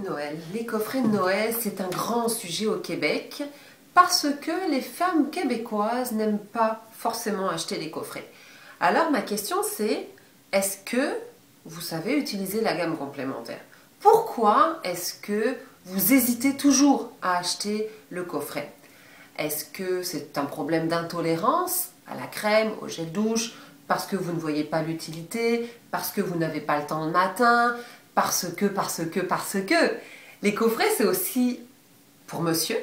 de Noël. Les coffrets de Noël, c'est un grand sujet au Québec parce que les femmes québécoises n'aiment pas forcément acheter les coffrets. Alors ma question c'est, est-ce que vous savez utiliser la gamme complémentaire? Pourquoi est-ce que vous hésitez toujours à acheter le coffret? Est-ce que c'est un problème d'intolérance à la crème, au gel douche, parce que vous ne voyez pas l'utilité, parce que vous n'avez pas le temps le matin, parce que... Les coffrets, c'est aussi pour monsieur,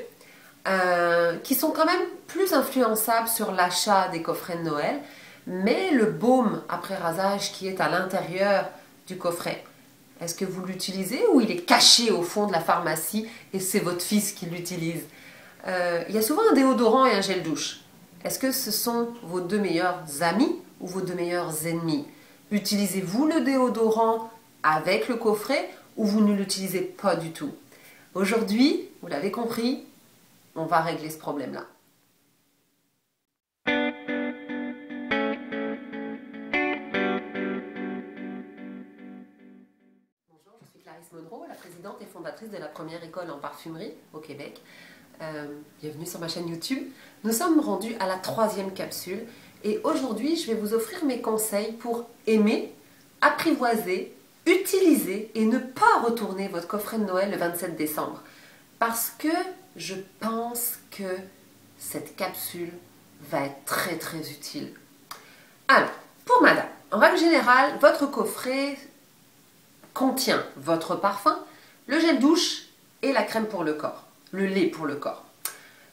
qui sont quand même plus influençables sur l'achat des coffrets de Noël, mais le baume après rasage qui est à l'intérieur du coffret, est-ce que vous l'utilisez ou il est caché au fond de la pharmacie et c'est votre fils qui l'utilise? Il y a souvent un déodorant et un gel douche. Est-ce que ce sont vos deux meilleurs amis ou vos deux meilleurs ennemis? Utilisez-vous le déodorant avec le coffret ou vous ne l'utilisez pas du tout? Aujourd'hui, vous l'avez compris, on va régler ce problème-là. Bonjour, je suis Clarisse Monroe, la présidente et fondatrice de la première école en parfumerie au Québec. Bienvenue sur ma chaîne YouTube. Nous sommes rendus à la 3e capsule et aujourd'hui je vais vous offrir mes conseils pour aimer, apprivoiser, utiliser et ne pas retourner votre coffret de Noël le 27 décembre. Parce que je pense que cette capsule va être très utile. Alors, pour madame, en règle générale, votre coffret contient votre parfum, le gel douche et la crème pour le corps. Le lait pour le corps.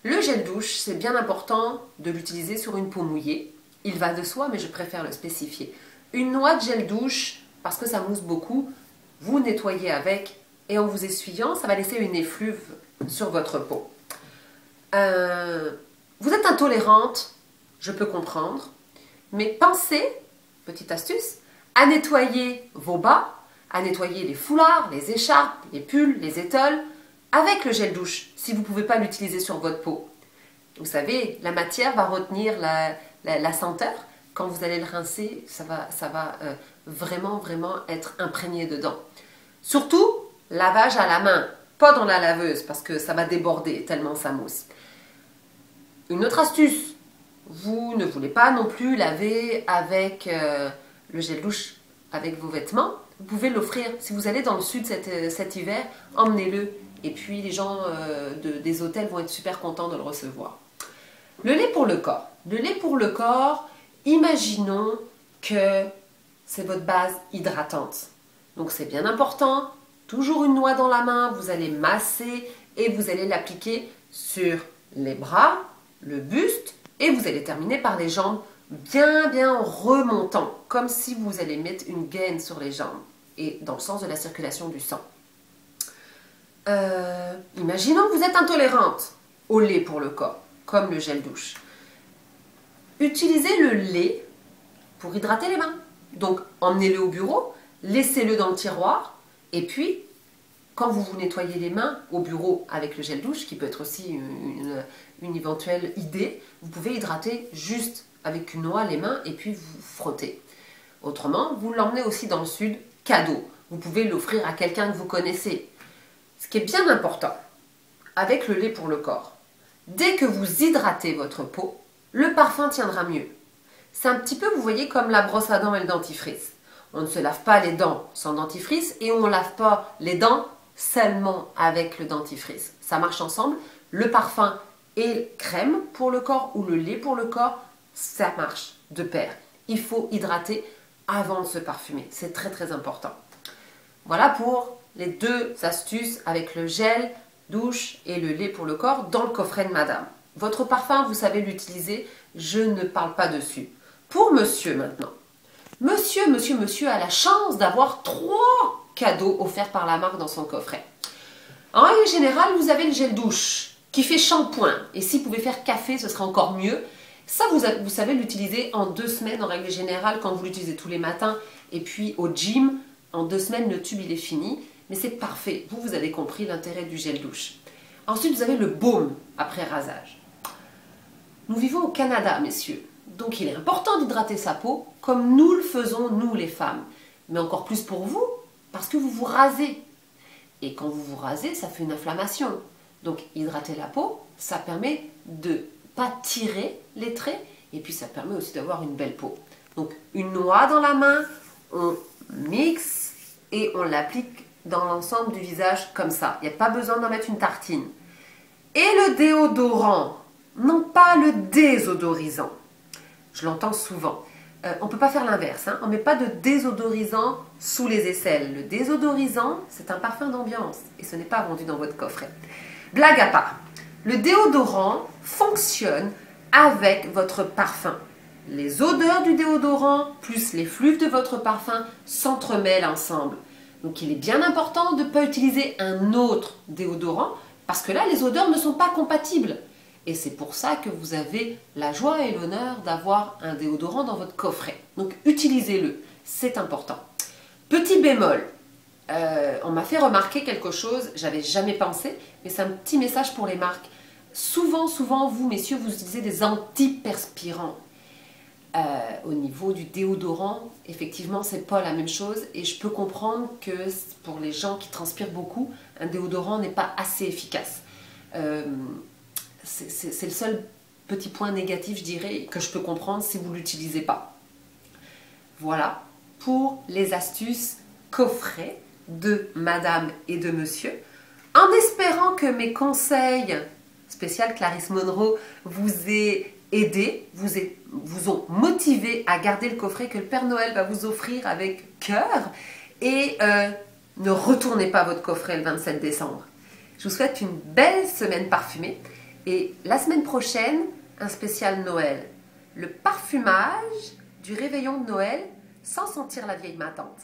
Le gel douche, c'est bien important de l'utiliser sur une peau mouillée. Il va de soi, mais je préfère le spécifier. Une noix de gel douche, parce que ça mousse beaucoup, vous nettoyez avec et en vous essuyant, ça va laisser une effluve sur votre peau. Vous êtes intolérante, je peux comprendre, mais pensez, petite astuce, à nettoyer vos bas, à nettoyer les foulards, les écharpes, les pulls, les étoiles, avec le gel douche, si vous ne pouvez pas l'utiliser sur votre peau. Vous savez, la matière va retenir la senteur. Quand vous allez le rincer, ça va vraiment être imprégné dedans. Surtout, lavage à la main, pas dans la laveuse, parce que ça va déborder tellement ça mousse. Une autre astuce, vous ne voulez pas non plus laver avec le gel douche avec vos vêtements, vous pouvez l'offrir. Si vous allez dans le sud cet hiver, emmenez-le. Et puis les gens des hôtels vont être super contents de le recevoir. Le lait pour le corps. Le lait pour le corps, imaginons que c'est votre base hydratante. Donc c'est bien important. Toujours une noix dans la main, vous allez masser et vous allez l'appliquer sur les bras, le buste et vous allez terminer par les jambes bien en remontant, comme si vous allez mettre une gaine sur les jambes et dans le sens de la circulation du sang. Imaginons que vous êtes intolérante au lait pour le corps, comme le gel douche. Utilisez le lait pour hydrater les mains. Donc, emmenez-le au bureau, laissez-le dans le tiroir, et puis, quand vous vous nettoyez les mains au bureau avec le gel douche, qui peut être aussi une éventuelle idée, vous pouvez hydrater juste avec une noix les mains et puis vous frottez. Autrement, vous l'emmenez aussi dans le sud, cadeau. Vous pouvez l'offrir à quelqu'un que vous connaissez. Ce qui est bien important avec le lait pour le corps, dès que vous hydratez votre peau, le parfum tiendra mieux. C'est un petit peu, vous voyez, comme la brosse à dents et le dentifrice. On ne se lave pas les dents sans dentifrice et on ne lave pas les dents seulement avec le dentifrice. Ça marche ensemble. Le parfum et crème pour le corps ou le lait pour le corps, ça marche de pair. Il faut hydrater avant de se parfumer. C'est très important. Voilà pour les deux astuces avec le gel douche et le lait pour le corps dans le coffret de madame. Votre parfum, vous savez l'utiliser, je ne parle pas dessus. Pour monsieur maintenant. Monsieur a la chance d'avoir 3 cadeaux offerts par la marque dans son coffret. En règle générale, vous avez le gel douche qui fait shampoing. Et si vous pouvez faire café, ce sera encore mieux. Ça, vous savez l'utiliser en 2 semaines en règle générale quand vous l'utilisez tous les matins. Et puis au gym, en 2 semaines, le tube il est fini. Mais c'est parfait. Vous avez compris l'intérêt du gel douche. Ensuite, vous avez le baume après rasage. Nous vivons au Canada, messieurs. Donc, il est important d'hydrater sa peau comme nous le faisons, nous les femmes. Mais encore plus pour vous, parce que vous vous rasez. Et quand vous vous rasez, ça fait une inflammation. Donc hydrater la peau, ça permet de pas tirer les traits et puis ça permet aussi d'avoir une belle peau. Donc une noix dans la main, on mixe et on l'applique dans l'ensemble du visage comme ça. Il n'y a pas besoin d'en mettre une tartine. Et le déodorant, non pas le désodorisant. Je l'entends souvent. On ne peut pas faire l'inverse. Hein. On ne met pas de désodorisant sous les aisselles. Le désodorisant, c'est un parfum d'ambiance et ce n'est pas vendu dans votre coffret. Blague à part, le déodorant fonctionne avec votre parfum. Les odeurs du déodorant plus les flux de votre parfum s'entremêlent ensemble. Donc il est bien important de ne pas utiliser un autre déodorant parce que là, les odeurs ne sont pas compatibles. Et c'est pour ça que vous avez la joie et l'honneur d'avoir un déodorant dans votre coffret. Donc utilisez-le, c'est important. Petit bémol, on m'a fait remarquer quelque chose, j'avais jamais pensé, mais c'est un petit message pour les marques. Souvent, vous, messieurs, vous utilisez des antiperspirants. Au niveau du déodorant, effectivement, c'est pas la même chose. Et je peux comprendre que pour les gens qui transpirent beaucoup, un déodorant n'est pas assez efficace. C'est le seul petit point négatif, je dirais, que je peux comprendre si vous ne l'utilisez pas. Voilà pour les astuces coffrets de madame et de monsieur. En espérant que mes conseils spécial Clarisse Monroe vous aient aidé, vous ont motivé à garder le coffret que le Père Noël va vous offrir avec cœur. Et ne retournez pas votre coffret le 27 décembre. Je vous souhaite une belle semaine parfumée. Et la semaine prochaine, un spécial Noël. Le parfumage du réveillon de Noël sans sentir la vieille ma tante.